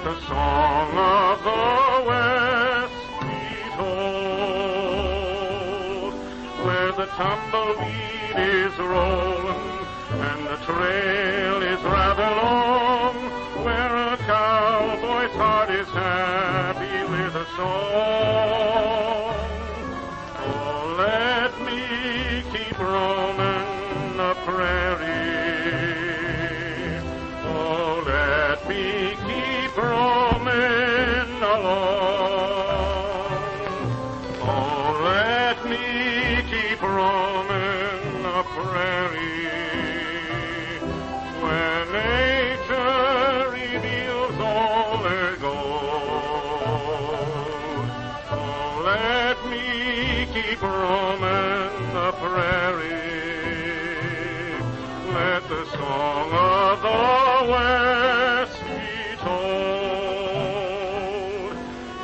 the song of the West be told, where the tumbleweed is rolling and the trail is rather long, where a cowboy's heart is happy with a song. Oh, let me keep roaming the prairie. Oh, let me keep roaming along. Oh, let me keep roaming the prairie, where nature reveals all her gold. Oh, let me keep roaming the prairie. Let the song of the West be told,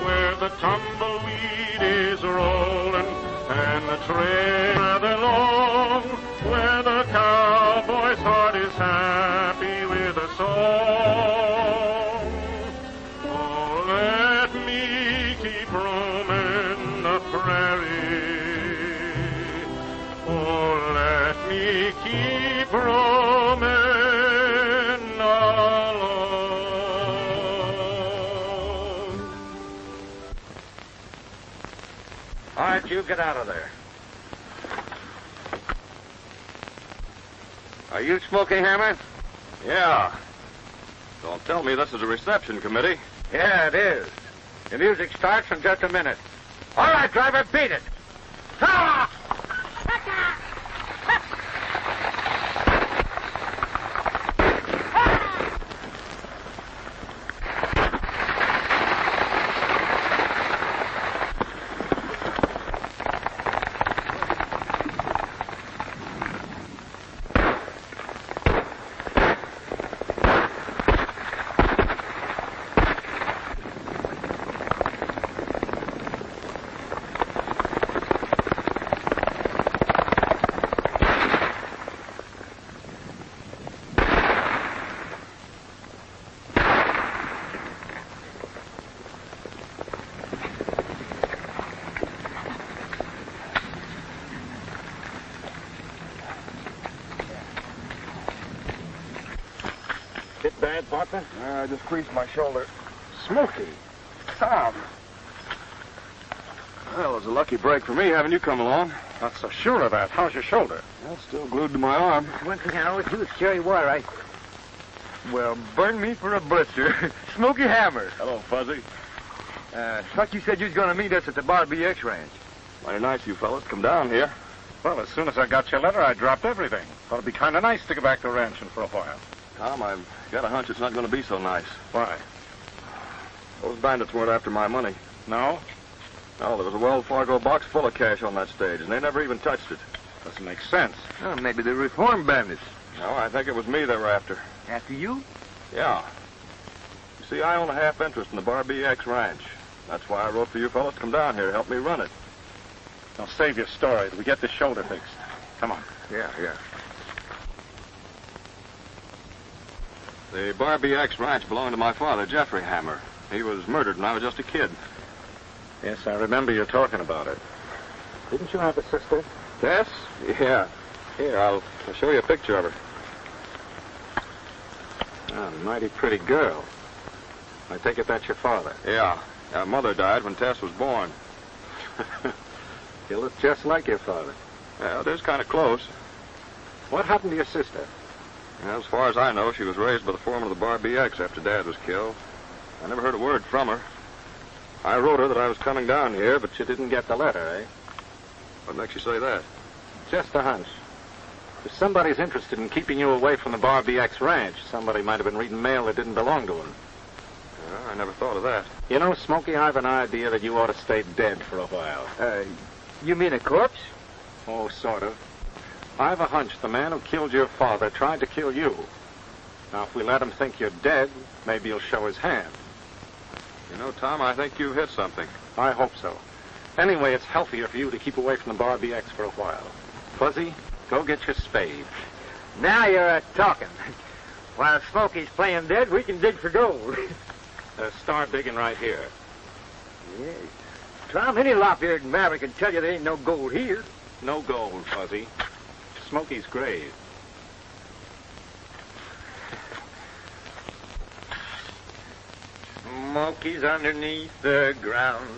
where the tumbleweed is rolling and the trail rather long, where the cowboy's heart is happy with a song. Oh, let me keep roaming the prairie. Oh, let me keep roaming along. All right, you get out of there. Are you Smoky Hammer? Yeah. Don't tell me this is a reception committee. Yeah, it is. The music starts in just a minute. All right, driver, beat it. Ah! Bit bad, partner? I just creased my shoulder. Smoky. Tom. Well, it was a lucky break for me having you come along. Not so sure of that. How's your shoulder? Well, still glued to my arm. One thing I always do is sure you were right. Well, burn me for a blister. Smoky Hammer. Hello, Fuzzy. Thought you said you was going to meet us at the Bar BX ranch. Mighty nice you fellas come down here. Well, as soon as I got your letter, I dropped everything. Thought it'd be kind of nice to get back to ranching for a while. Tom, I've got a hunch it's not going to be so nice. Why? Those bandits weren't after my money. No? No, there was a Wells Fargo box full of cash on that stage, and they never even touched it. Doesn't make sense. Oh, maybe the reform bandits. No, I think it was me they were after. After you? Yeah. You see, I own a half interest in the Bar BX ranch. That's why I wrote for you fellas to come down here to help me run it. Now, save your story till we get the shoulder fixed. Come on. Yeah. The Bar BX ranch belonged to my father, Jeffrey Hammer. He was murdered when I was just a kid. Yes, I remember you talking about it. Didn't you have a sister? Tess? Yeah. Here, I'll show you a picture of her. A mighty pretty girl. I take it that's your father. Yeah. Mother died when Tess was born. You look just like your father. Yeah, it is kind of close. What happened to your sister? Yeah, as far as I know, she was raised by the foreman of the Bar BX after Dad was killed. I never heard a word from her. I wrote her that I was coming down here, but You didn't get the letter, eh? what makes you say that? Just a hunch. If somebody's interested in keeping you away from the Bar BX ranch, somebody might have been reading mail that didn't belong to him. Yeah, I never thought of that. You know, Smoky, I've an idea that you ought to stay dead for a while. You mean a corpse? Oh, sort of. I've a hunch the man who killed your father tried to kill you. Now, if we let him think you're dead, maybe he'll show his hand. You know, Tom, I think you hit something. I hope so. Anyway, it's healthier for you to keep away from the Bar BX for a while. Fuzzy, go get your spade. Now you're talking. While Smoky's playing dead, we can dig for gold. Start digging right here. Yes. Tom, any lop-eared maverick can tell you there ain't no gold here. No gold, Fuzzy. Smoky's grave. Smoky's underneath the ground.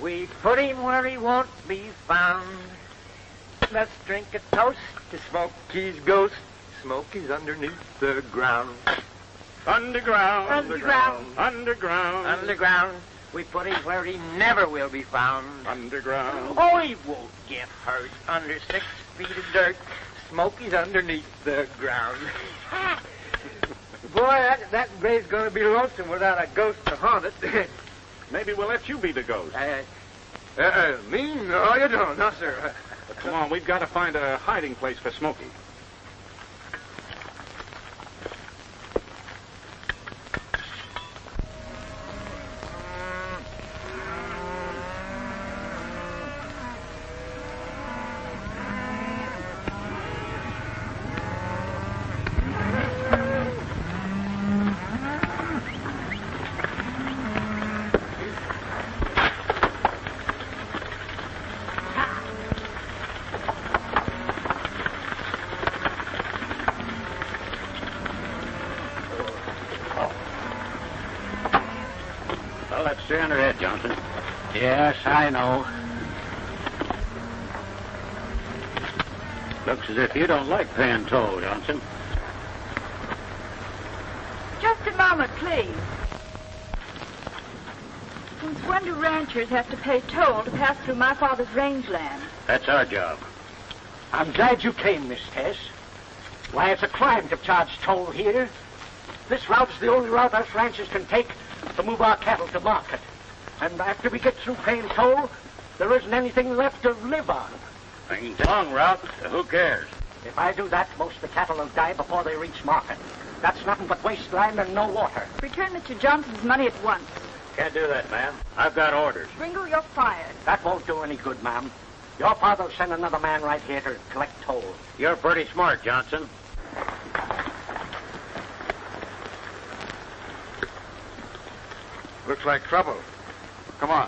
We put him where he won't be found. Let's drink a toast to Smoky's ghost. Smoky's underneath the ground. Underground. Underground. Underground. Underground. We put him where he never will be found. Underground. Oh, he won't get hurt under 6 feet of dirt. Smoky's underneath the ground. Boy, that grave's going to be lonesome without a ghost to haunt it. Maybe we'll let you be the ghost. Me? No, you don't. No, sir. Come on, we've got to find a hiding place for Smoky. Well, let's stay on ahead, Johnson. Yes, I know. Looks as if you don't like paying toll, Johnson. Just a moment, please. Since when do ranchers have to pay toll to pass through my father's rangeland? That's our job. I'm glad you came, Miss Tess. Why, it's a crime to charge toll here. This route's the only route us ranchers can take to move our cattle to market. And after we get through paying toll, there isn't anything left to live on. It's a long route, so who cares? If I do that, most of the cattle will die before they reach market. That's nothing but wasteland and no water. Return Mr. Johnson's money at once. Can't do that, ma'am. I've got orders. Ringo, you're fired. That won't do any good, ma'am. Your father will send another man right here to collect toll. You're pretty smart, Johnson. Looks like trouble. Come on.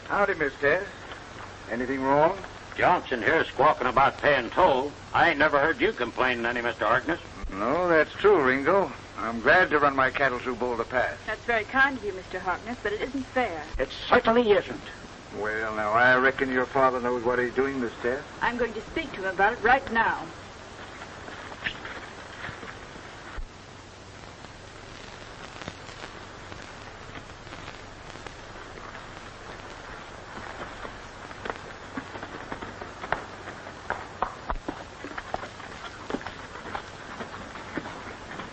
Howdy, Miss Tess. Anything wrong? Johnson here squawking about paying toll. I ain't never heard you complaining any, Mr. Harkness. No, that's true, Ringo. I'm glad to run my cattle through Boulder Pass. That's very kind of you, Mr. Harkness, but it isn't fair. It certainly isn't. Well, now, I reckon your father knows what he's doing, Miss Tess. I'm going to speak to him about it right now.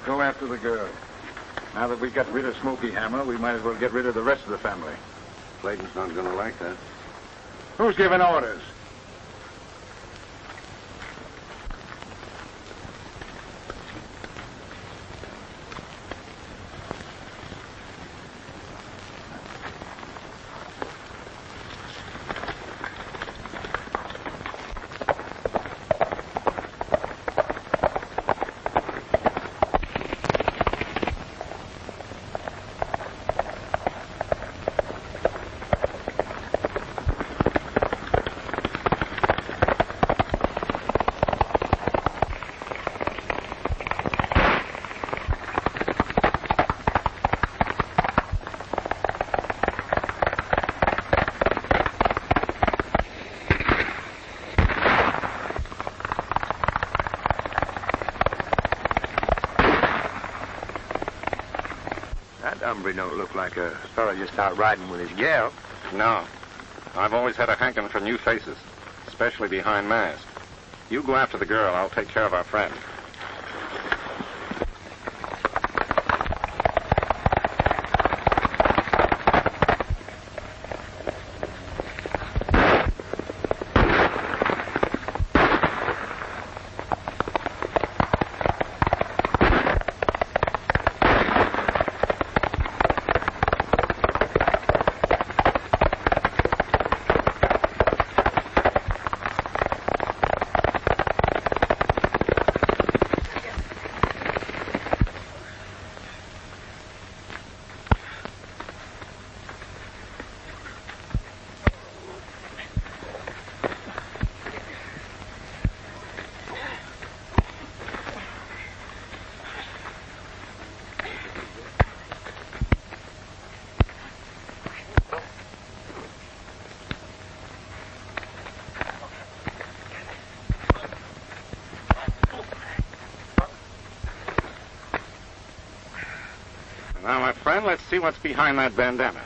Go after the girl. Now that we've got rid of Smoky Hammer, we might as well get rid of the rest of the family. Clayton's not going to like that. Who's giving orders? Hombre don't look like a fellow just out riding with his gal. No. I've always had a hankering for new faces, especially behind masks. You go after the girl. I'll take care of our friend. then, let's see what's behind that bandana.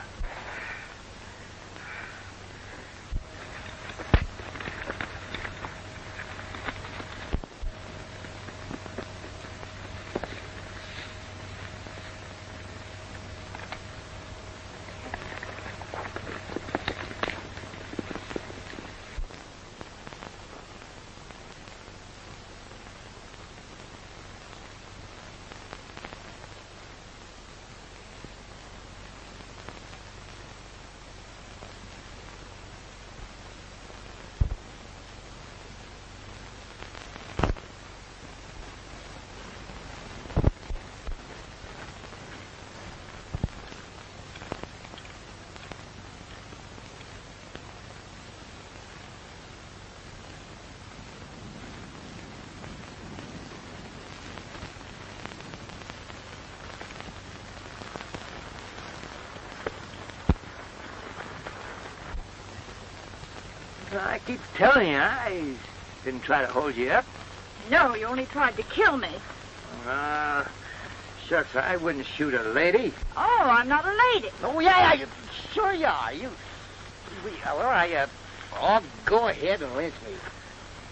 I keep telling you, I didn't try to hold you up. No, you only tried to kill me. Shucks, I wouldn't shoot a lady. Oh, I'm not a lady. Oh, yeah, sure you are. Oh, go ahead and lynch me.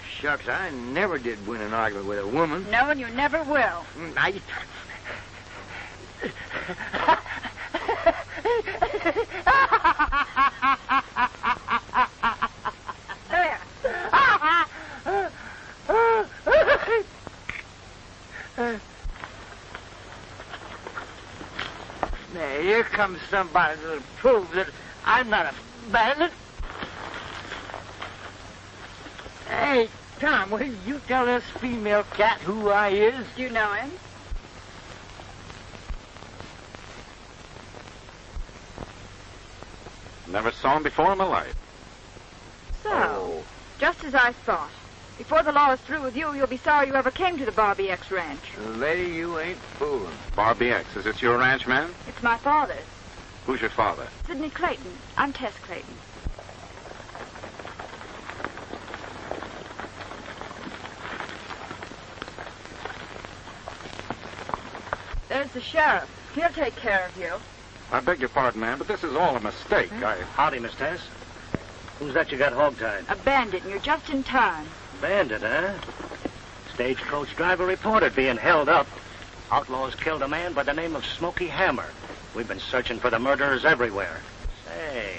Shucks, I never did win an argument with a woman. No, and you never will. Now, here comes somebody to prove that I'm not a bandit. Hey, Tom, will you tell this female cat who I is? Do you know him? Never saw him before in my life. So, just as I thought. Before the law is through with you, you'll be sorry you ever came to the Barbie X ranch. Lady, you ain't fooling. Barbie X, is it your ranch, man? It's my father's. Who's your father? Sidney Clayton. I'm Tess Clayton. There's the sheriff. He'll take care of you. I beg your pardon, ma'am, but this is all a mistake. Howdy, Miss Tess. Who's that you got hogtied? A bandit, and you're just in time. Bandit, huh? Stagecoach driver reported being held up. Outlaws killed a man by the name of Smoky Hammer. We've been searching for the murderers everywhere. Say,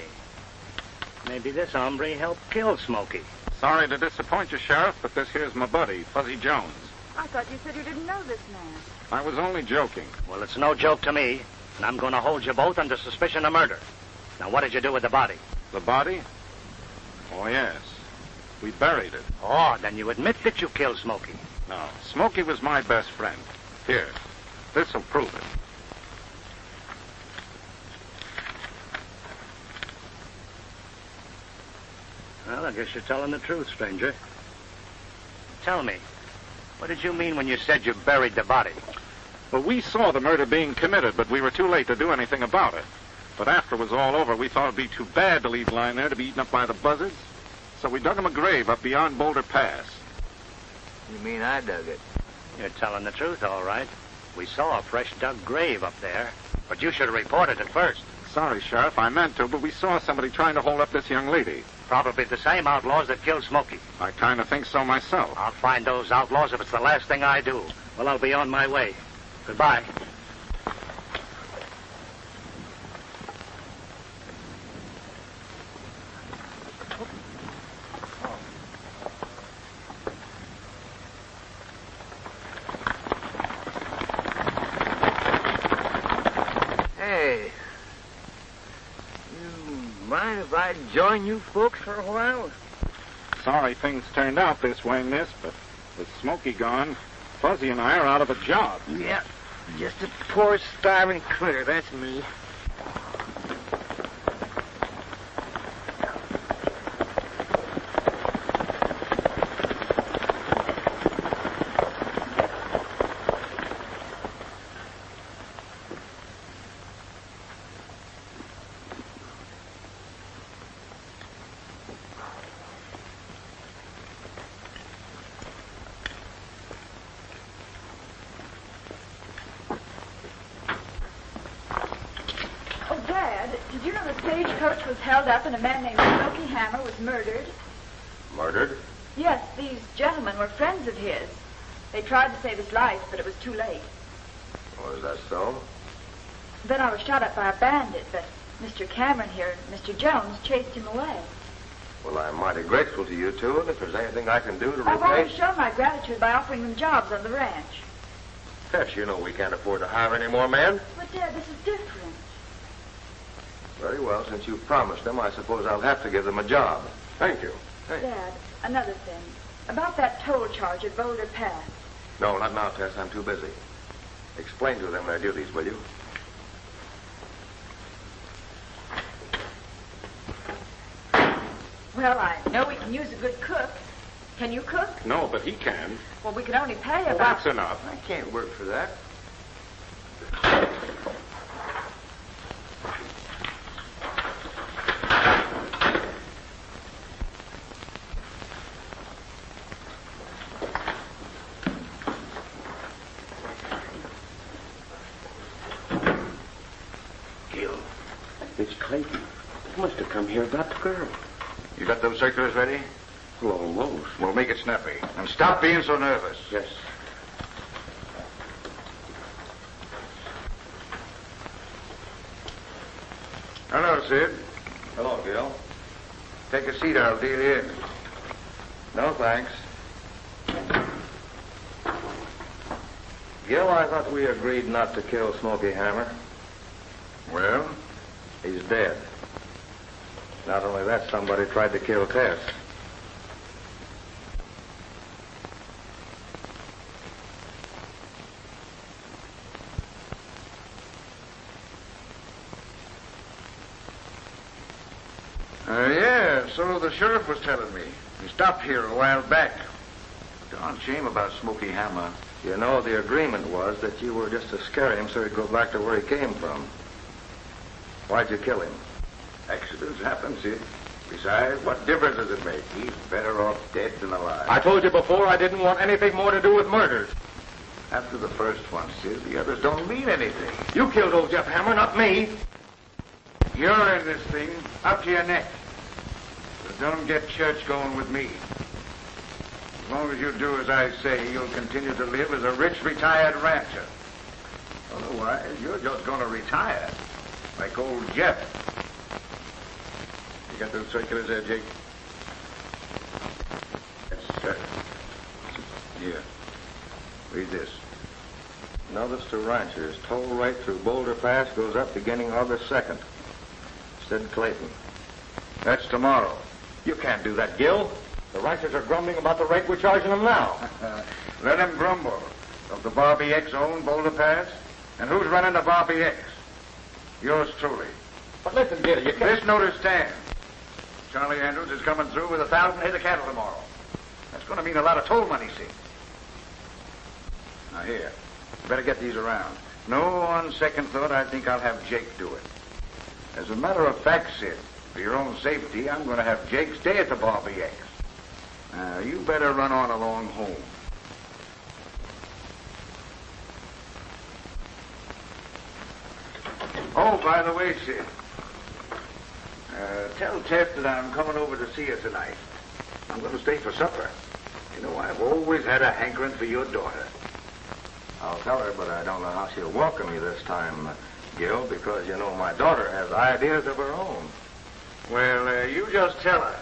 maybe this hombre helped kill Smoky. Sorry to disappoint you, Sheriff, but this here's my buddy, Fuzzy Jones. I thought you said you didn't know this man. I was only joking. Well, it's no joke to me, and I'm going to hold you both under suspicion of murder. Now, what did you do with the body? The body? Oh, yes. We buried it. Oh, then you admit that you killed Smoky. No, Smoky was my best friend. Here, this'll prove it. Well, I guess you're telling the truth, stranger. Tell me, what did you mean when you said you buried the body? Well, we saw the murder being committed, but we were too late to do anything about it. But after it was all over, we thought it'd be too bad to leave lying there to be eaten up by the buzzards. So we dug him a grave up beyond Boulder Pass. You mean I dug it? You're telling the truth, all right. We saw a fresh dug grave up there, but you should have reported it first. Sorry, Sheriff, I meant to, but we saw somebody trying to hold up this young lady. Probably the same outlaws that killed Smoky. I kind of think so myself. I'll find those outlaws if it's the last thing I do. Well, I'll be on my way. Goodbye. Hey, you mind if I join you folks for a while? Sorry things turned out this way, miss, but with Smoky gone, Fuzzy and I are out of a job. Yeah, just a poor starving critter, that's me. church was held up and a man named Smoky Hammer was murdered. Murdered? Yes, these gentlemen were friends of his. They tried to save his life, but it was too late. Oh, is that so? Then I was shot at by a bandit, but Mr. Cameron here and Mr. Jones chased him away. Well, I'm mighty grateful to you two, and if there's anything I can do to I've repay... always shown my gratitude by offering them jobs on the ranch. Tess, you know we can't afford to hire any more men. But, Dad, this is different. Very well, since you've promised them, I suppose I'll have to give them a job. Thank you. Dad, another thing. About that toll charge at Boulder Pass. No, not now, Tess. I'm too busy. Explain to them their duties, will you? Well, I know we can use a good cook. Can you cook? No, but he can. Well, we can only pay Well, about... that's enough. I can't work for that. Gil, it's Clayton. He must have come here about the girl. You got those circulars ready? Well, almost. Well, make it snappy. And stop being so nervous. Yes. Hello, Sid. Hello, Gil. Take a seat. I'll deal you in. No, thanks. Gil, I thought we agreed not to kill Smoky Hammer. Well? He's dead. Not only that, somebody tried to kill Tess. Yeah, so the sheriff was telling me. He stopped here a while back. Darn shame about Smoky Hammer. You know, the agreement was that you were just to scare him so he'd go back to where he came from. Why'd you kill him? Accidents happen, Sid. Besides, what difference does it make? He's better off dead than alive. I told you before I didn't want anything more to do with murders. After the first one, Sid, the others don't mean anything. You killed old Jeff Hammer, not me. You're in this thing up to your neck. But don't get church going with me. As long as you do as I say, you'll continue to live as a rich retired rancher. Otherwise, you're just going to retire, like old Jeff. You got those circulars there, Jake? Yes, sir. Here. Read this. Notice to ranchers, toll rate through Boulder Pass goes up beginning August 2nd. Said Clayton. That's tomorrow. You can't do that, Gil. The ranchers are grumbling about the rate we're charging them now. Let them grumble. Does the Barbie X own Boulder Pass? And who's running the Barbie X? Yours truly. But listen, Gil, you can't... This notice stands. Charlie Andrews is coming through with 1,000 head of cattle tomorrow. That's going to mean a lot of toll money, see? Now, here. You better get these around. No, on second thought, I think I'll have Jake do it. As a matter of fact, Sid, for your own safety, I'm going to have Jake stay at the Barbie X. Now, you better run on along home. Oh, by the way, Sid, tell Tess that I'm coming over to see her tonight. I'm going to stay for supper. You know, I've always had a hankering for your daughter. I'll tell her, but I don't know how she'll welcome me this time, Gil, because, you know, my daughter has ideas of her own. Well, you just tell her.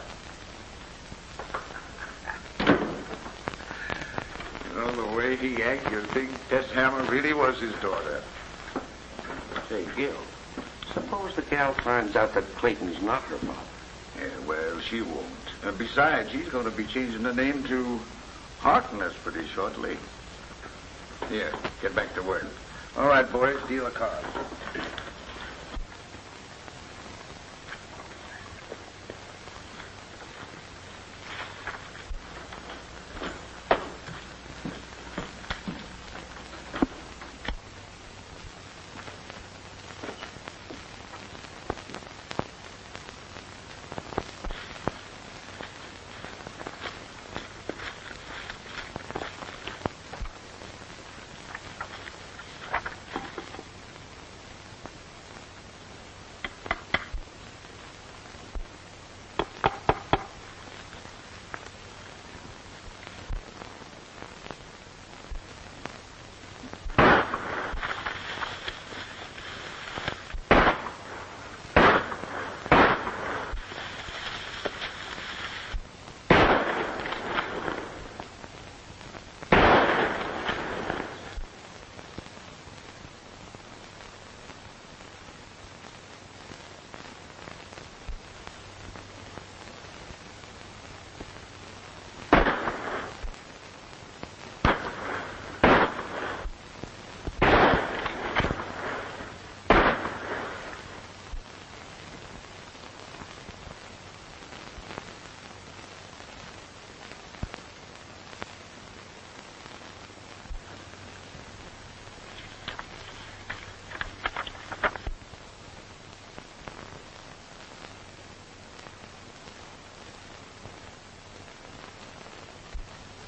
You know, the way he acts, you'd think Tess Hammer really was his daughter. Say, Gil, suppose the gal finds out that Clayton's not her father. Yeah, well, she won't. Besides, she's going to be changing the name to Harkness pretty shortly. Here, get back to work. All right, boys, deal the cards.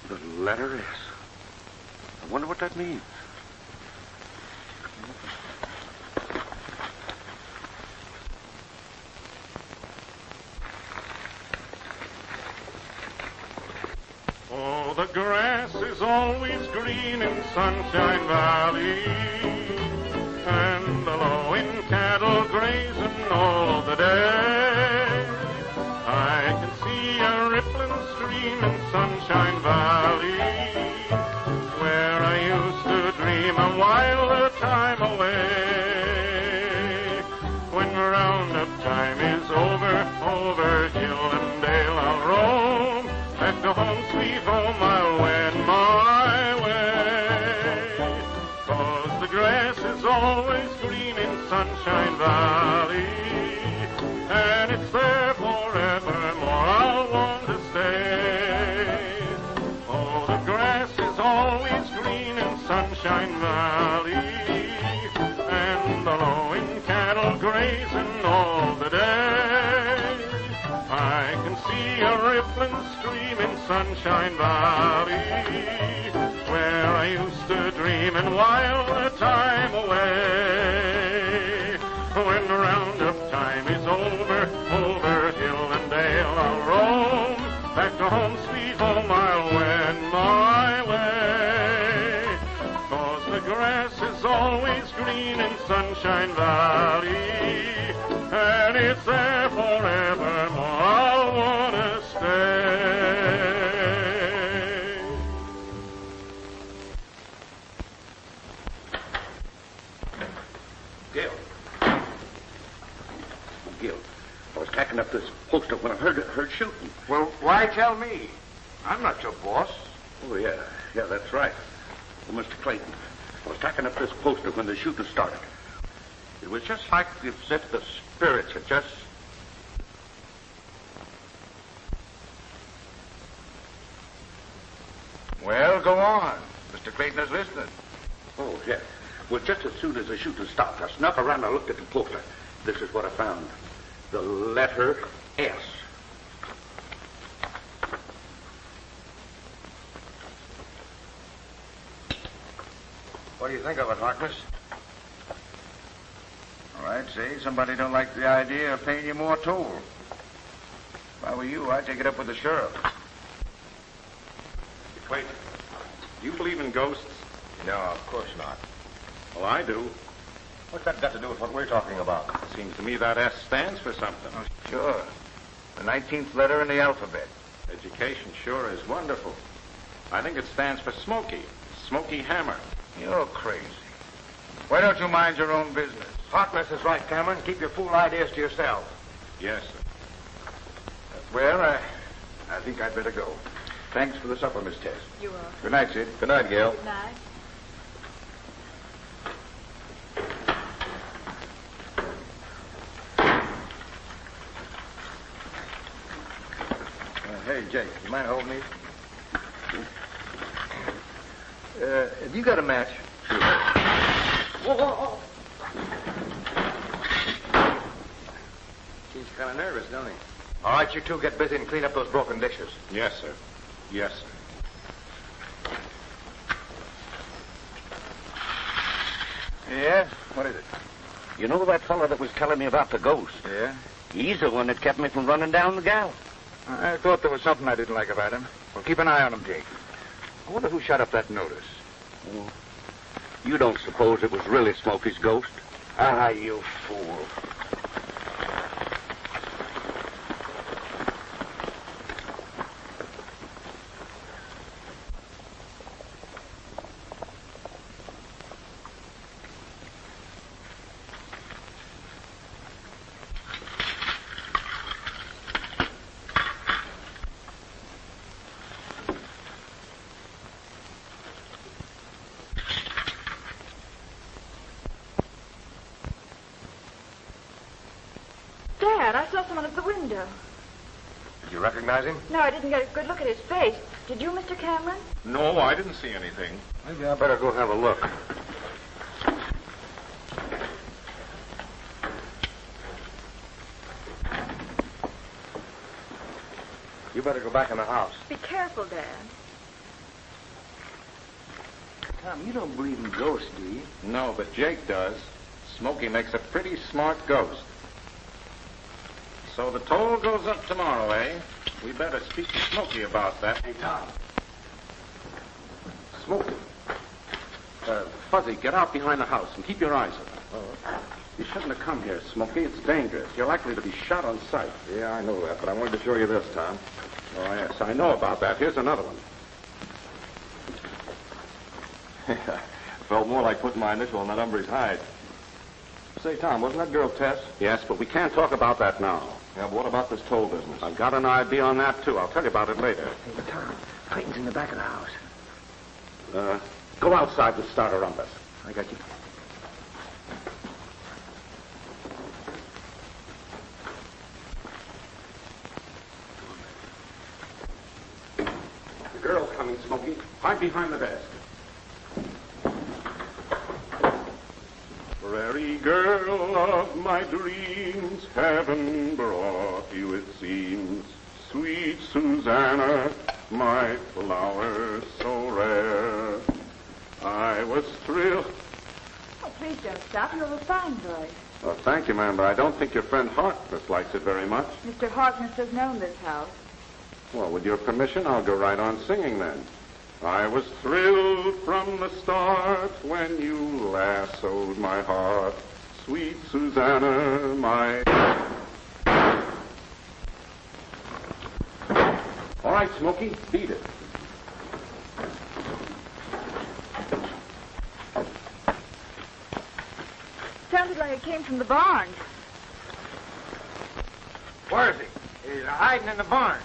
The letter S. I wonder what that means. Oh, the grass is always green in Sunshine Valley, and the lowing cattle grazing all the day. I can see a rippling stream in Sunshine Valley, where I used to dream a while time away. When roundup time is over hill and dale I'll roam, back to home, sweet home, I'll wend my way. 'Cause the grass is always green in Sunshine Valley, and it's there forevermore, I'll want to stay. Oh, the grass is always green in Sunshine Valley, and the lowing cattle grazing all the day. I can see a rippling stream in Sunshine Valley, where I used to dream and while the time away. When roundup time is over hill and dale I'll roam, back to home, sweet home, I'll wend my way. 'Cause the grass is always green in Sunshine Valley, and it's there forevermore, I'll want to stay. Gil, I was tacking up this poster when I heard shooting. Well, why tell me? I'm not your boss. Oh, yeah, that's right. Well, Mr. Clayton, I was tacking up this poster when the shooting started. It was just like as if the spirits had just... Well, go on. Mr. Clayton is listening. Oh, yeah. Well, just as soon as the shooting stopped, I snuck around and I looked at the poster. This is what I found. The letter S. What do you think of it, Harkness? All right, say somebody don't like the idea of paying you more toll. If I were you, I'd take it up with the sheriff. Clayton, do you believe in ghosts? No, of course not. Well, I do. What's that got to do with what we're talking about? Seems to me that S stands for something. Oh, sure. The 19th letter in the alphabet. Education sure is wonderful. I think it stands for Smoky. Smoky Hammer. You're crazy. Why don't you mind your own business? Harkness is right, Cameron. Keep your fool ideas to yourself. Yes, sir. Well, I think I'd better go. Thanks for the supper, Miss Tess. You are. Good night, Sid. Good night, Gail. Good night. Hey, Jake, you mind holding these? Have you got a match? Sure. Whoa. He's kind of nervous, don't he? All right, you two get busy and clean up those broken dishes. Yes, sir. Yes, sir. Yeah? What is it? You know that fellow that was telling me about the ghost? Yeah? He's the one that kept me from running down the gal. I thought there was something I didn't like about him. Well, keep an eye on him, Jake. I wonder who shot up that notice. Oh. You don't suppose it was really Smoky's ghost? Ah, you fool. Dad, I saw someone at the window. Did you recognize him? No, I didn't get a good look at his face. Did you, Mr. Cameron? No, I didn't see anything. Maybe I better go have a look. You better go back in the house. Be careful, Dad. Tom, you don't believe in ghosts, do you? No, but Jake does. Smoky makes a pretty smart ghost. So the toll goes up tomorrow, eh? We better speak to Smoky about that. Hey, Tom. Smoky. Fuzzy, get out behind the house and keep your eyes open. Oh. You shouldn't have come here, Smoky. It's dangerous. You're likely to be shot on sight. Yeah, I know that, but I wanted to show you this, Tom. Oh, yes, I know about that. Here's another one. Felt more like putting my initial on that hombre's hide. Say, Tom, wasn't that girl Tess? Yes, but we can't talk about that now. Yeah, but what about this toll business? I've got an idea on that, too. I'll tell you about it later. Hey, Tom, Clayton's in the back of the house. Go outside and start a rumpus. I got you. The girl's coming, Smoky. Hide behind the desk. Prairie girl of my dreams, heaven brought you, it seems. Sweet Susanna, my flower so rare. I was thrilled. Oh, please don't stop. You have a fine voice. Oh, thank you, ma'am, but I don't think your friend Harkness likes it very much. Mr. Harkness has known this house. Well, with your permission, I'll go right on singing then. I was thrilled from the start when you lassoed my heart. Sweet Susanna, my... All right, Smoky, beat it. Sounded like it came from the barn. Where is he? He's hiding in the barn.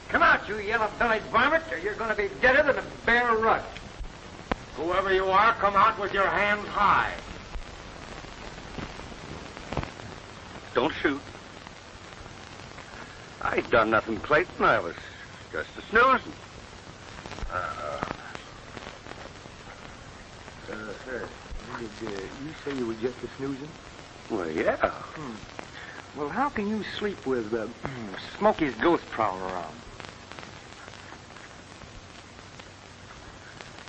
Come out, you yellow-bellied varmint, or you're going to be deader than a bear rut. Whoever you are, come out with your hands high. Don't shoot. I ain't done nothing, Clayton. I was just a snoozing. Sir, did you say you were just a snoozing? Well, yeah. Well, how can you sleep with Smoky's ghost prowling around?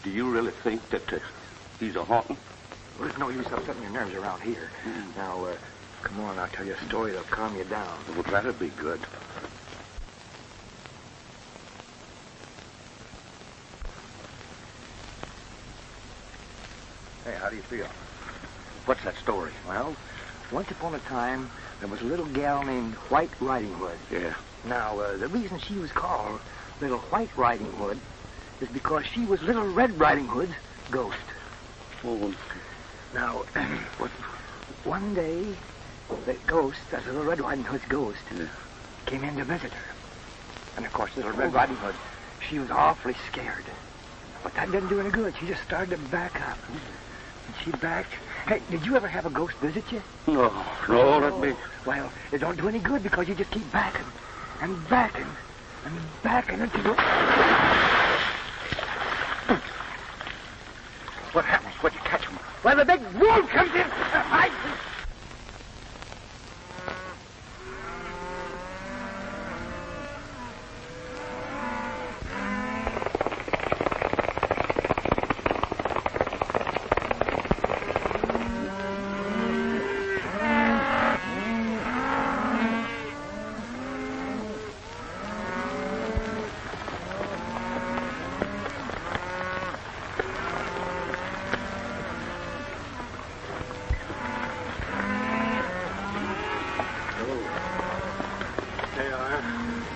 Do you really think that he's a haunting? Well, there's no use upsetting your nerves around here. Now, come on, I'll tell you a story that'll calm you down. Well, that'd be good. Hey, how do you feel? What's that story? Well, once upon a time, there was a little gal named White Riding Hood. Yeah. Now, the reason she was called Little White Riding Hood is because she was Little Red Riding Hood's ghost. Oh. Now, one day, the ghost, that's Little Red Riding Hood's ghost, came in to visit her. And, of course, Little Red Riding Hood, she was awfully scared. But that didn't do any good. She just started to back up. And she backed. Hey, did you ever have a ghost visit you? No, let me... Well, it don't do any good because you just keep backing and backing and backing until... What happens when you catch him? Well, the big wolf comes in.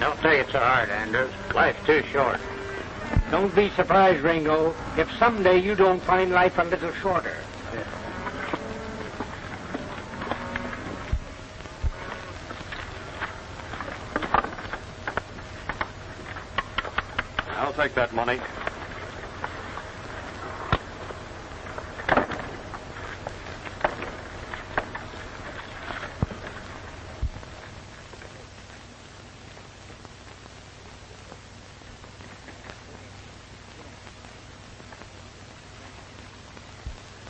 Don't say it's so hard, Andrews. Life's too short. Don't be surprised, Ringo, if someday you don't find life a little shorter. I'll take that money.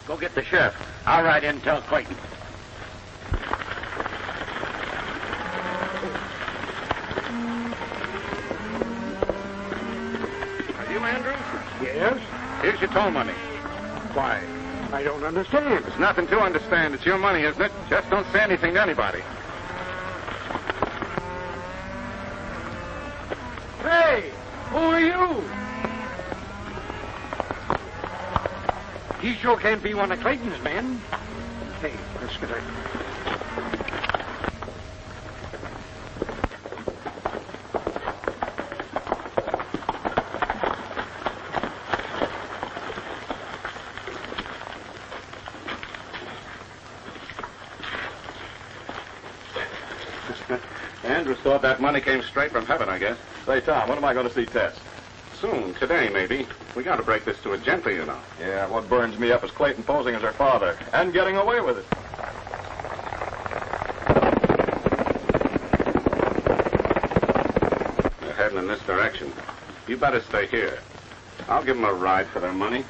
Go get the sheriff. I'll ride in and tell Clayton. Are you Andrews? Yes? Here's your toll money. Why, I don't understand. There's nothing to understand. It's your money, isn't it? Just don't say anything to anybody. Hey, who are you? He sure can't be one of Clayton's men. Hey, let's get her. Andrews thought that money came straight from heaven, I guess. Say, Tom, when am I going to see Tess? Soon, today, maybe. We got to break this to a gently, you know. Yeah, what burns me up is Clayton posing as her father and getting away with it. They're heading in this direction. You better stay here. I'll give them a ride for their money.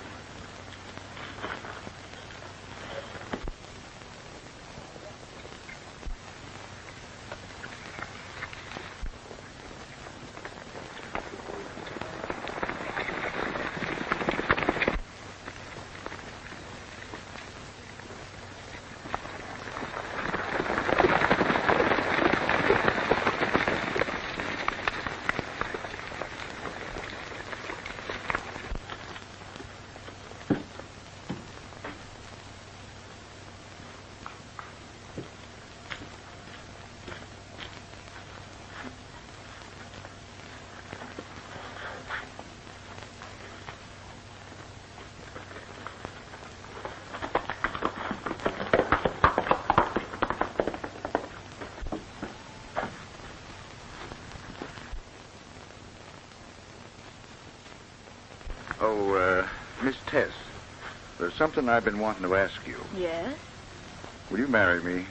Miss Tess, there's something I've been wanting to ask you. Yes? Will you marry me?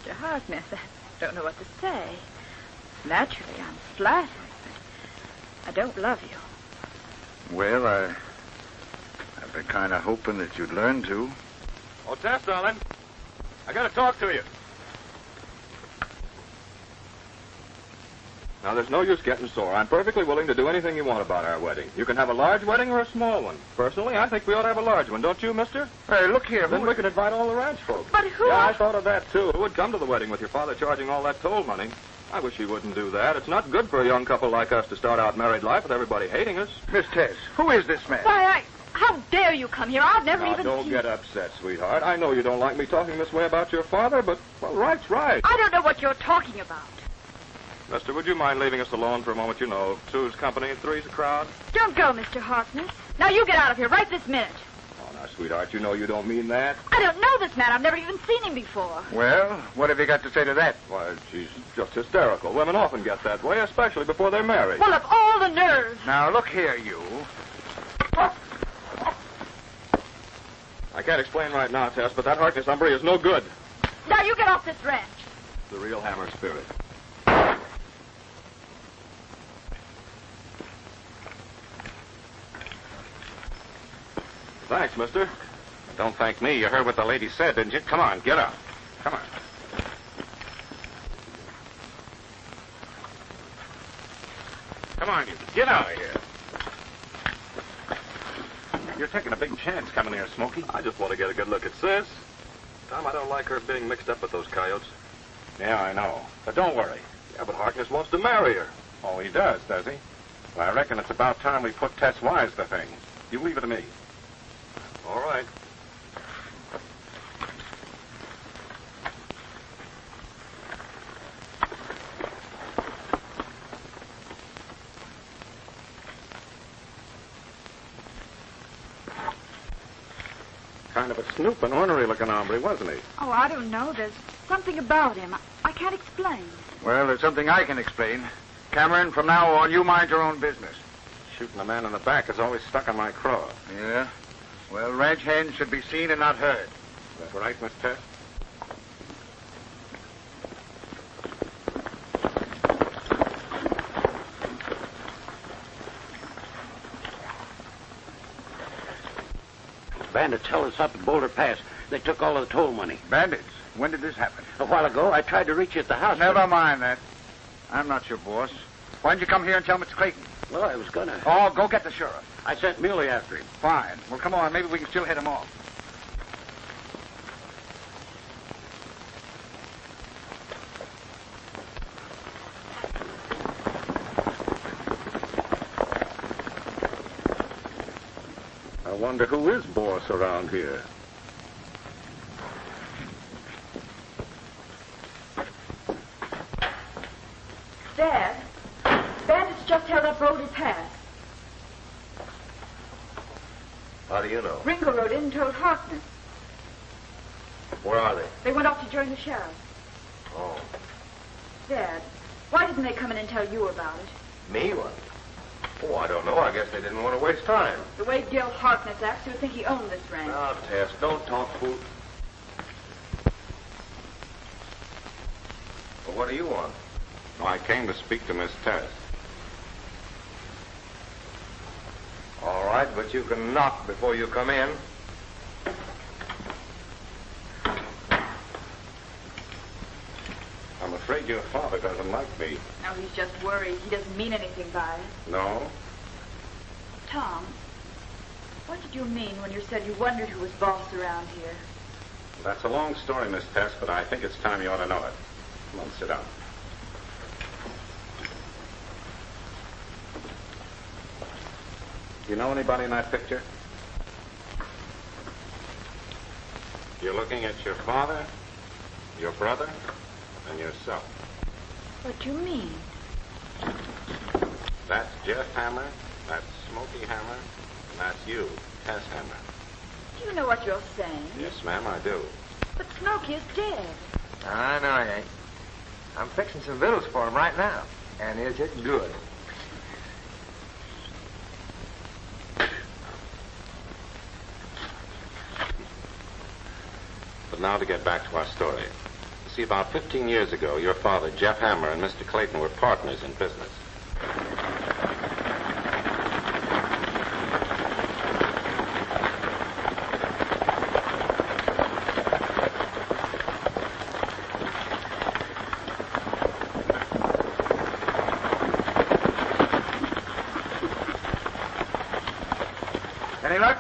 Mr. Harkness, I don't know what to say. Naturally, I'm flattered, but I don't love you. Well, I've been kind of hoping that you'd learn to. Oh, Tess, darling. I got to talk to you. Now, there's no use getting sore. I'm perfectly willing to do anything you want about our wedding. You can have a large wedding or a small one. Personally, I think we ought to have a large one, don't you, mister? Hey, look here. Then we can invite all the ranch folks. But who... Yeah, I thought of that, too. Who would come to the wedding with your father charging all that toll money? I wish he wouldn't do that. It's not good for a young couple like us to start out married life with everybody hating us. Miss Tess, who is this man? Why, how dare you come here? I've never Now, even don't seen... get upset, sweetheart. I know you don't like me talking this way about your father, but, well, right's right. I don't know what you're talking about. Mister, would you mind leaving us alone for a moment? You know, two's company and three's a crowd. Don't go, Mr. Harkness. Now you get out of here right this minute. Oh, now, sweetheart, you know you don't mean that. I don't know this man. I've never even seen him before. Well, what have you got to say to that? Why, she's just hysterical. Women often get that way, especially before they're married. Full of all the nerves. Now, look here, you. I can't explain right now, Tess, but that Harkness hombre is no good. Now you get off this ranch. The real hammer spirit. Thanks, mister. Don't thank me. You heard what the lady said, didn't you? Come on, get up. Come on. Come on, you. Get out of here. You're taking a big chance coming here, Smoky. I just want to get a good look at Sis. Tom, I don't like her being mixed up with those coyotes. Yeah, I know. But don't worry. Yeah, but Harkness wants to marry her. Oh, he does he? Well, I reckon it's about time we put Tess wise to things. You leave it to me. All right. Kind of a snoop and ornery-looking hombre, wasn't he? Oh, I don't know. There's something about him. I can't explain. Well, there's something I can explain. Cameron, from now on, you mind your own business. Shooting a man in the back is always stuck in my craw. Yeah? Well, ranch hands should be seen and not heard. That's right, Miss Tess? Bandits held us up at Boulder Pass. They took all of the toll money. Bandits? When did this happen? A while ago, I tried to reach you at the house. Never mind that. I'm not your boss. Why didn't you come here and tell Mr. Clayton? Well, I was gonna. Oh, go get the sheriff. I sent Mulie after him. Fine. Well, come on. Maybe we can still head him off. I wonder who is boss around here. Dad, bandits just held up Boulder Pass. How do you know? Ringo rode in and told Harkness. Where are they? They went off to join the sheriff. Oh, Dad, why didn't they come in and tell you about it? me one? Oh, I don't know. I guess they didn't want to waste time. The way Gil Harkness acts, you would think he owned this ranch. Now, Tess, don't talk fool. Well, what do you want? Oh, I came to speak to Miss Tess. All right, but you can knock before you come in. I'm afraid your father doesn't like me. No, he's just worried. He doesn't mean anything by it. No? Tom, what did you mean when you said you wondered who was boss around here? That's a long story, Miss Tess, but I think it's time you ought to know it. Come on, sit down. You know anybody in that picture? You're looking at your father, your brother, and yourself. What do you mean? That's Jeff Hammer, that's Smoky Hammer, and that's you, Tess Hammer. Do you know what you're saying? Yes, ma'am, I do. But Smoky is dead. I know he ain't. I'm fixing some victuals for him right now. And is it good? But now to get back to our story. See, about 15 years ago, your father, Jeff Hammer, and Mr. Clayton were partners in business. Any luck?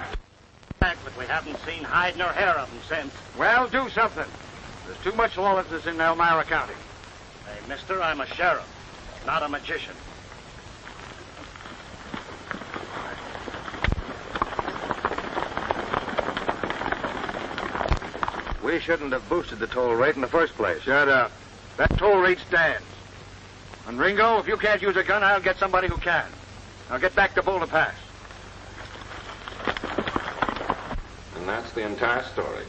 But we haven't seen hide nor hair of him since. Well, do something. There's too much lawlessness in Elmira County. Hey, mister, I'm a sheriff, not a magician. We shouldn't have boosted the toll rate in the first place. Shut up. That toll rate stands. And Ringo, if you can't use a gun, I'll get somebody who can. Now get back to Boulder Pass. And that's the entire story.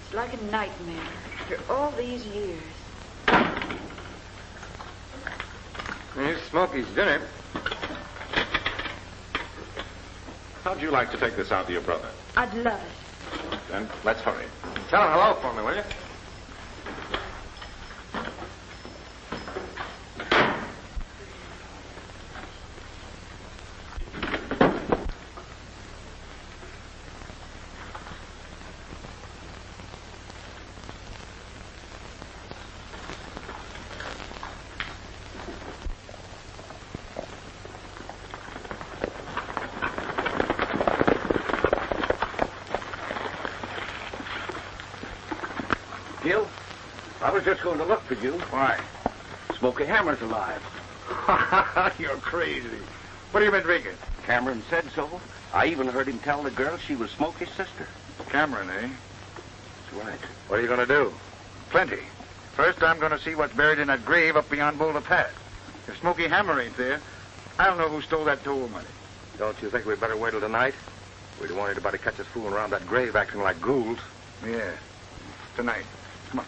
It's like a nightmare after all these years. Here's Smoky's dinner. How'd you like to take this out to your brother? I'd love it. Then let's hurry. Tell him hello for me, will you? Gil, I was just going to look for you. Why? Smoky Hammer's alive. You're crazy. What have you been drinking? Cameron said so. I even heard him tell the girl she was Smoky's sister. Cameron, eh? That's right. What are you going to do? Plenty. First, I'm going to see what's buried in that grave up beyond Boulder Pass. If Smoky Hammer ain't there, I'll know who stole that toll money. Don't you think we'd better wait till tonight? We don't want anybody to catch us fooling around that grave acting like ghouls. Yeah. Tonight. Come on.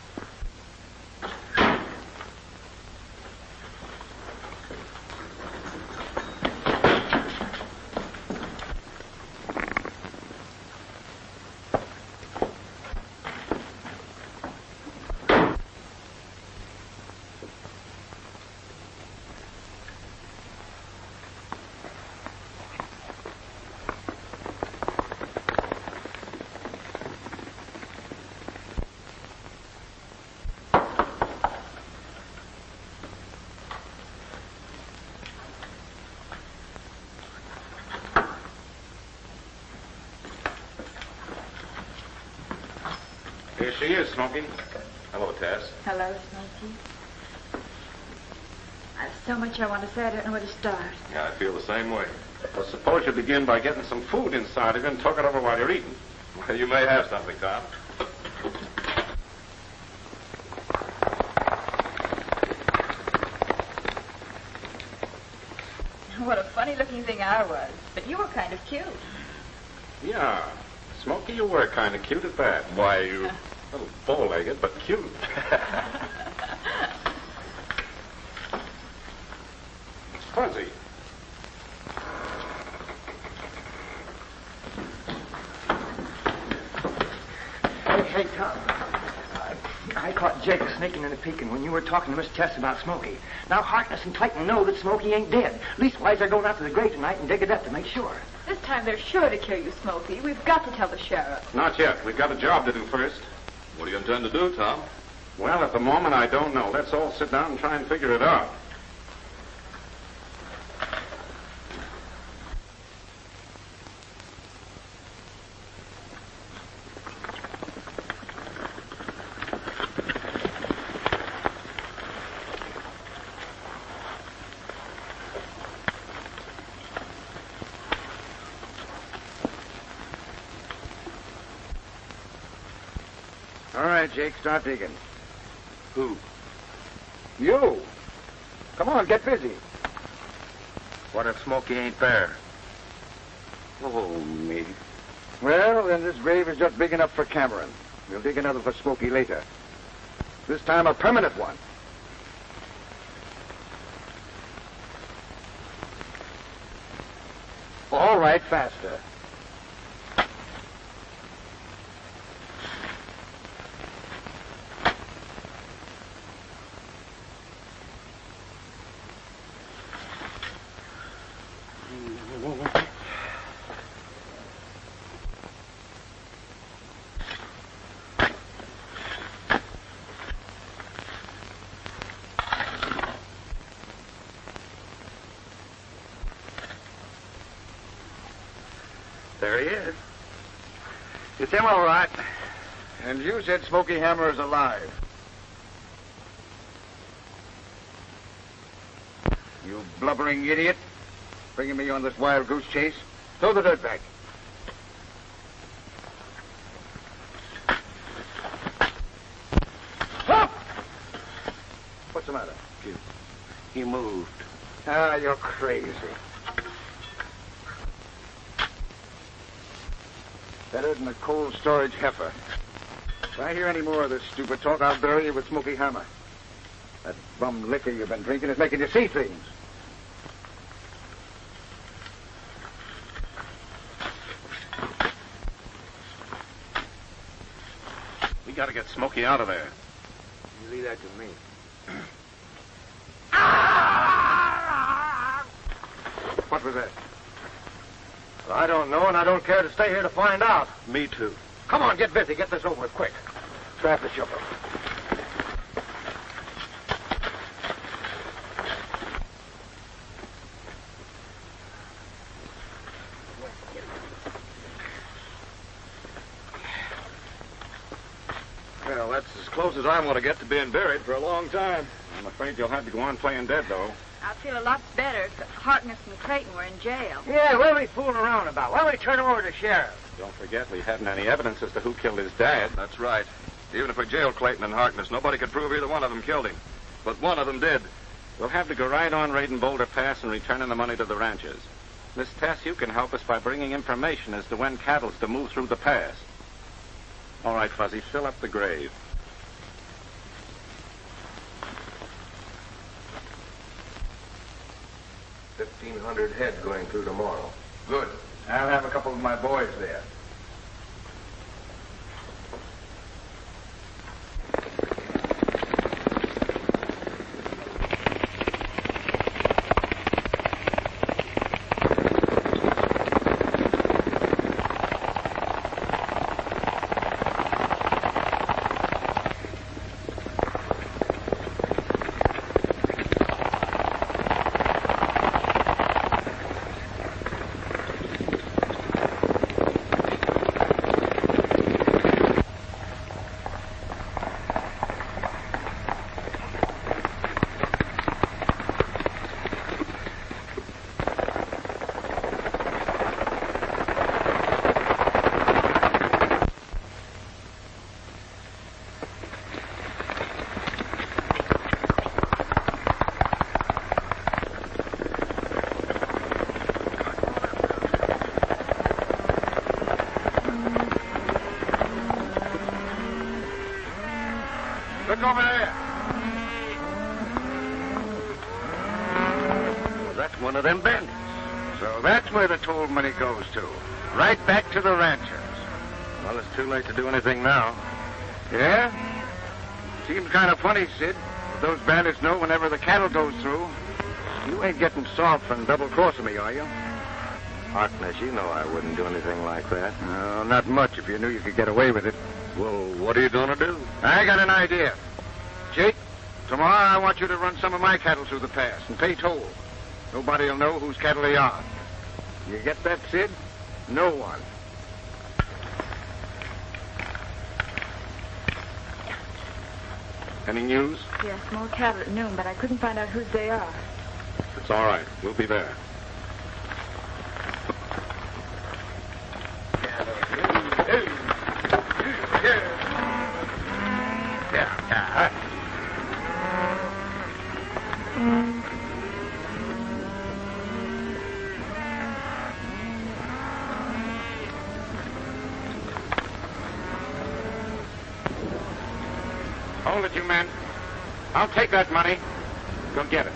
she is, Smoky. Hello, Tess. Hello, Smoky. I've so much I want to say, I don't know where to start. Yeah, I feel the same way. Well, suppose you begin by getting some food inside of you and talk it over while you're eating. Well, you may have something, Tom. What a funny-looking thing I was. But you were kind of cute. Yeah. Smoky, you were kind of cute at that. Why, you... A little bow-legged, but cute. Fuzzy. Hey, Tom. I caught Jake sneaking and peeking when you were talking to Miss Tess about Smoky. Now Harkness and Clayton know that Smoky ain't dead. Leastwise, they're going out to the grave tonight and dig it up to make sure. This time they're sure to kill you, Smoky. We've got to tell the sheriff. Not yet. We've got a job to do first. What do you intend to do, Tom? Well, at the moment, I don't know. Let's all sit down and try and figure it out. All right, Jake, start digging. Who? You. Come on, get busy. What if Smoky ain't there? Oh, me. Well, then this grave is just big enough for Cameron. We'll dig another for Smoky later. This time a permanent one. All right, faster. There he is. It's him, all right. And you said Smoky Hammer is alive. You blubbering idiot. Bringing me on this wild goose chase. Throw the dirt back. Stop! What's the matter? He moved. Ah, you're crazy. Better than a cold storage heifer. If I hear any more of this stupid talk, I'll bury you with Smoky Hammer. That bum liquor you've been drinking is making you see things. We got to get Smoky out of there. You leave that to me. What was that? Well, I don't know, and I don't care to stay here to find out. Me too. Come on, get busy. Get this over with quick. Grab the shovel. Well, that's as close as I'm going to get to being buried for a long time. I'm afraid you'll have to go on playing dead, though. I'd feel a lot better if Harkness and Clayton were in jail. Yeah, what are we fooling around about? Why don't we turn him over to the sheriff? Don't forget, we haven't any evidence as to who killed his dad. That's right. Even if we jailed Clayton and Harkness, nobody could prove either one of them killed him. But one of them did. We'll have to go right on raiding Boulder Pass and returning the money to the ranches. Miss Tess, you can help us by bringing information as to when cattle's to move through the pass. All right, Fuzzy, fill up the grave. $1,500 head going through tomorrow. Good. I'll have a couple of my boys there. one of them bandits. So that's where the toll money goes to. Right back to the ranchers. Well, it's too late to do anything now. Yeah? Seems kind of funny, Sid. But those bandits know whenever the cattle goes through. You ain't getting soft and double-crossing me, are you? Harkness, you know I wouldn't do anything like that. No, not much if you knew you could get away with it. Well, what are you going to do? I got an idea. Jake, tomorrow I want you to run some of my cattle through the pass and pay toll. Nobody'll know whose cattle they are. You get that, Sid? No one. Any news? Yes, more cattle at noon, but I couldn't find out whose they are. It's all right. We'll be there. Hold it, you men. I'll take that money. Go get it.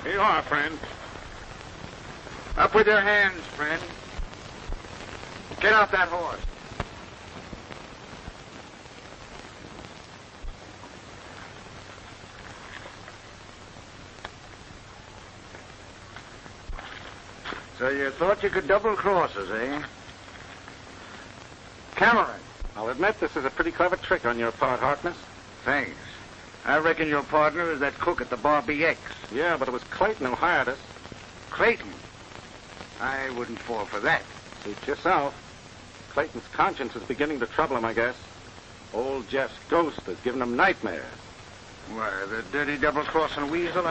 Here you are, friend. Up with your hands, friend. Get off that horse. So you thought you could double-cross us, eh? Cameron. I'll admit this is a pretty clever trick on your part, Harkness. Thanks. I reckon your partner is that cook at the Bar BX. Yeah, but it was Clayton who hired us. Clayton? I wouldn't fall for that. Suit yourself. Clayton's conscience is beginning to trouble him, I guess. Old Jeff's ghost has given him nightmares. Why, the dirty double-crossing weasel,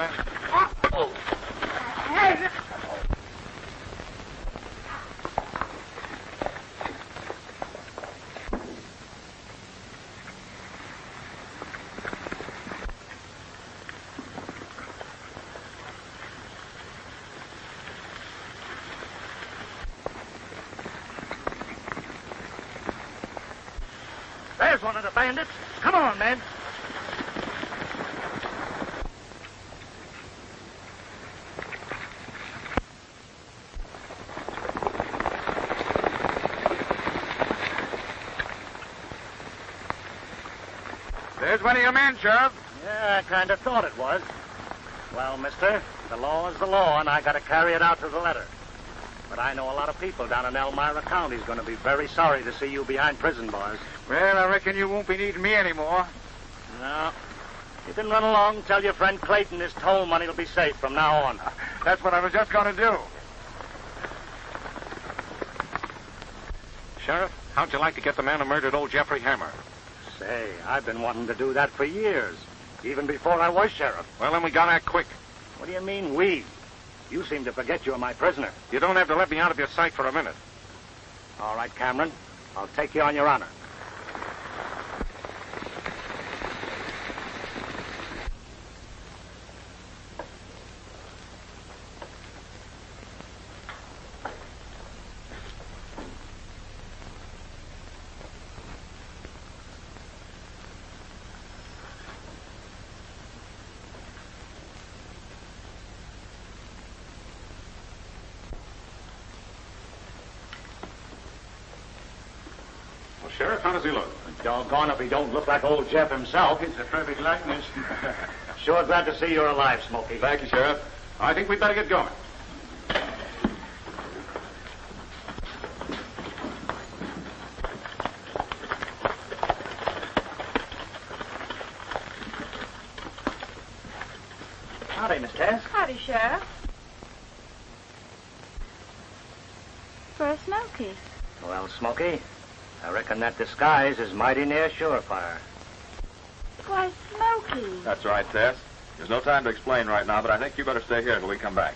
There's one of the bandits. Come on, men. There's one of your men, Sheriff. Yeah, I kind of thought it was. Well, mister, the law is the law, and I got to carry it out to the letter. But I know a lot of people down in Elmira County is going to be very sorry to see you behind prison bars. Well, I reckon you won't be needing me anymore. No. You can run along, tell your friend Clayton his toll money will be safe from now on. That's what I was just going to do. Sheriff, how'd you like to get the man who murdered old Jeffrey Hammer? Say, I've been wanting to do that for years, even before I was sheriff. Well, then we got that quick. What do you mean, we? You seem to forget you're my prisoner. You don't have to let me out of your sight for a minute. All right, Cameron. I'll take you on your honor. Sheriff, how does he look? Doggone if he don't look like old Jeff himself. It's a perfect likeness. Sure glad to see you're alive, Smoky. Thank you, Sheriff. I think we'd better get going. Miss Tess. Howdy, Sheriff. For a Smoky. Well, Smoky, I reckon that disguise is mighty near surefire. Why, Smoky. That's right, Tess. There's no time to explain right now, but I think you better stay here until we come back.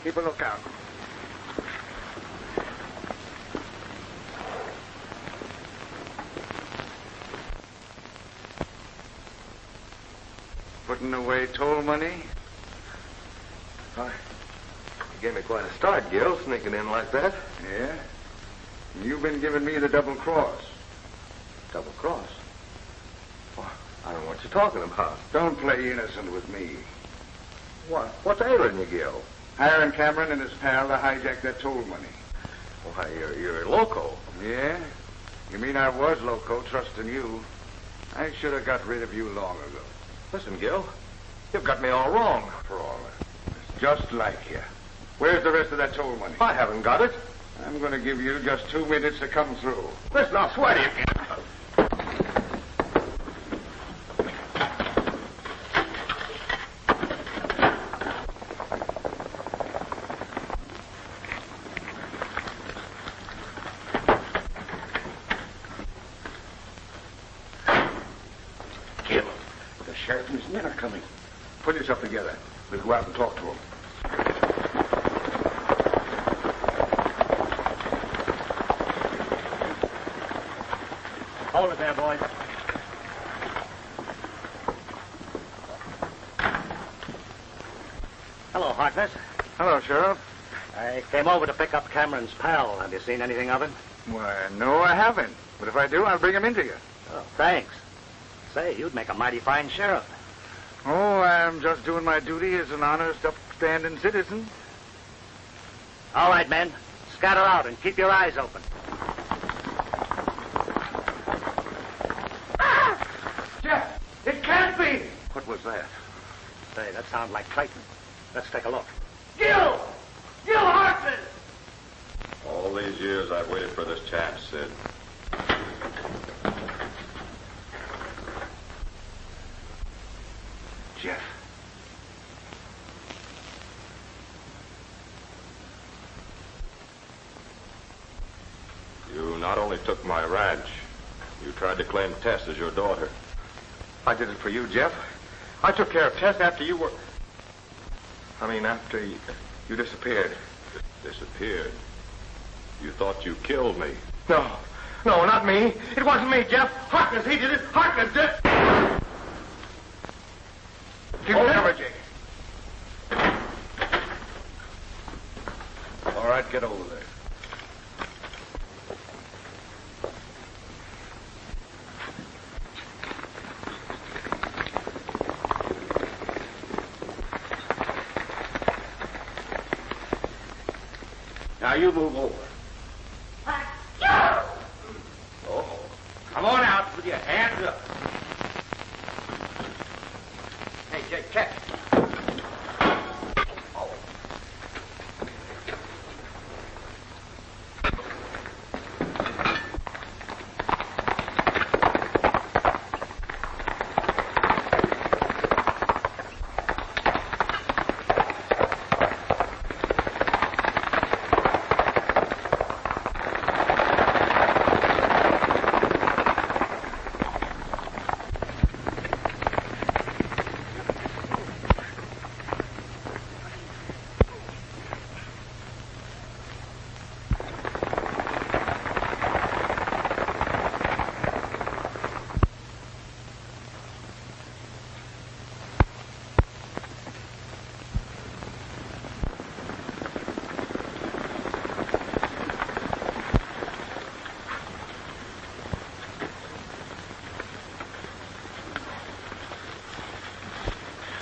Keep a lookout. Putting away toll money? You gave me quite a start, Gil, sneaking in like that. Yeah? You've been giving me the double cross. Double cross? Well, I don't know what you're talking about. Don't play innocent with me. What? What's ailing you, Gil? Hiring Cameron and his pal to hijack that toll money. Why, you're loco. Yeah? You mean I was loco, trusting you? I should have got rid of you long ago. Listen, Gil, you've got me all wrong for all that. It's just like you. Where's the rest of that toll money? I haven't got it. I'm going to give you just 2 minutes to come through. Listen, I'll swear to you. The sheriff and his men are coming. Put yourself together. We'll go out and talk to him. Hold it there, boys. Hello, Harkness. Hello, Sheriff. I came over to pick up Cameron's pal. Have you seen anything of him? Why, no, I haven't. But if I do, I'll bring him in to you. Oh, thanks. Say, you'd make a mighty fine sheriff. Oh, I'm just doing my duty as an honest, upstanding citizen. All right, men. Scatter out and keep your eyes open. Jeff, it can't be! What was that? Say, that sounds like Clayton. Let's take a look. Gil! Gil Harkness! All these years I've waited for this chance, Sid. Jeff. You not only took my ranch, you tried to claim Tess as your daughter. I did it for you, Jeff. I took care of Tess after you were... after you disappeared. Disappeared? You thought you killed me. No, not me. It wasn't me, Jeff. Harkness, he did it. Harkness did it. Keep it covered, Jake. All right, get over there. Now you move over. Oh, come on out with your hands up. Hey, Jake, check.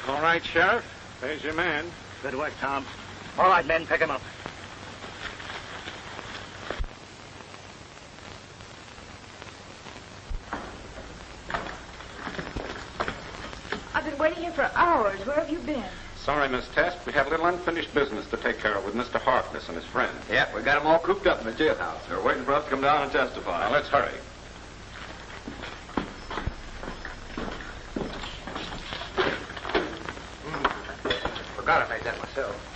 All right, Sheriff. There's your man. Good work, Tom. All right, men, pick him up. I've been waiting here for hours. Where have you been? Sorry, Miss Tess. We have a little unfinished business to take care of with Mr. Harkness and his friends. Yeah, we got them all cooped up in the jailhouse. They're waiting for us to come down and testify. Now, let's hurry. Forgot I made that myself.